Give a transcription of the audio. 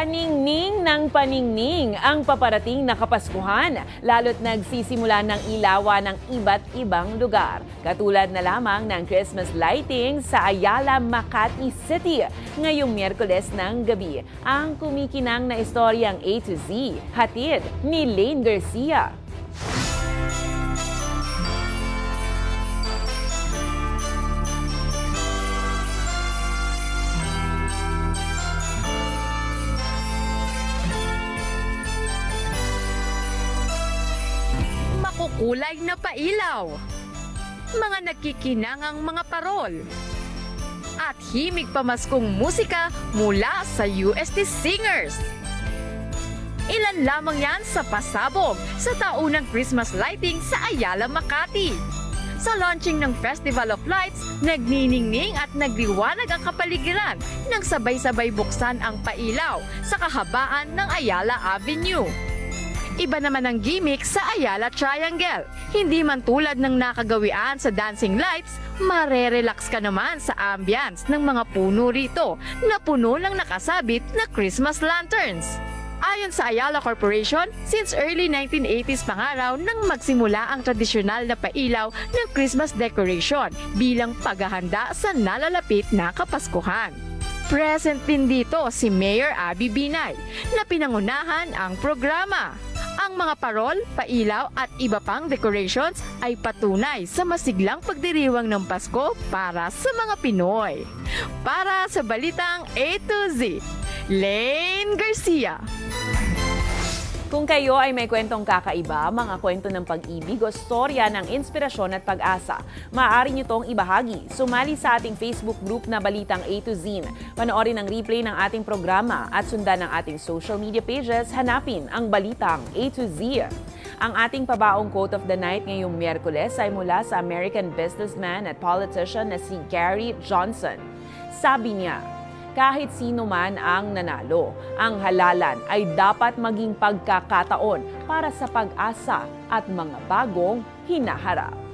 Paningning ng paningning ang paparating na Kapaskuhan, lalo't nagsisimula ng ilawan ng iba't ibang lugar. Katulad na lamang ng Christmas lighting sa Ayala, Makati City ngayong Miyerkules ng gabi. Ang kumikinang na istoryang A to Z, hatid ni Lane Garcia. Kulay na pailaw, mga nagkikinangang mga parol, at himig pamaskong musika mula sa UST Singers. Ilan lamang yan sa pasabog sa taunang Christmas lighting sa Ayala, Makati. Sa launching ng Festival of Lights, nagniningning at nagliwanag ang kapaligiran nang sabay-sabay buksan ang pailaw sa kahabaan ng Ayala Avenue. Iba naman ang gimmick sa Ayala Triangle. Hindi man tulad ng nakagawian sa dancing lights, marerelax ka naman sa ambience ng mga puno rito na puno ng nakasabit na Christmas lanterns. Ayon sa Ayala Corporation, since early 1980s pa nga raw nang magsimula ang tradisyonal na pailaw ng Christmas decoration bilang paghahanda sa nalalapit na Kapaskuhan. Present din dito si Mayor Abby Binay na pinangunahan ang programa. Ang mga parol, pailaw at iba pang decorations ay patunay sa masiglang pagdiriwang ng Pasko para sa mga Pinoy. Para sa Balitang A to Z, Lane Garcia. Kung kayo ay may kwentong kakaiba, mga kwento ng pag-ibig o storya ng inspirasyon at pag-asa, maaari nyo tong ibahagi. Sumali sa ating Facebook group na Balitang A to Z. Panoorin ang replay ng ating programa at sundan ang ating social media pages, hanapin ang Balitang A to Z. Ang ating pabaong quote of the night ngayong Miyerkules ay mula sa American businessman at politician na si Gary Johnson. Sabi niya, kahit sino man ang nanalo, ang halalan ay dapat maging pagkakataon para sa pag-asa at mga bagong hinaharap.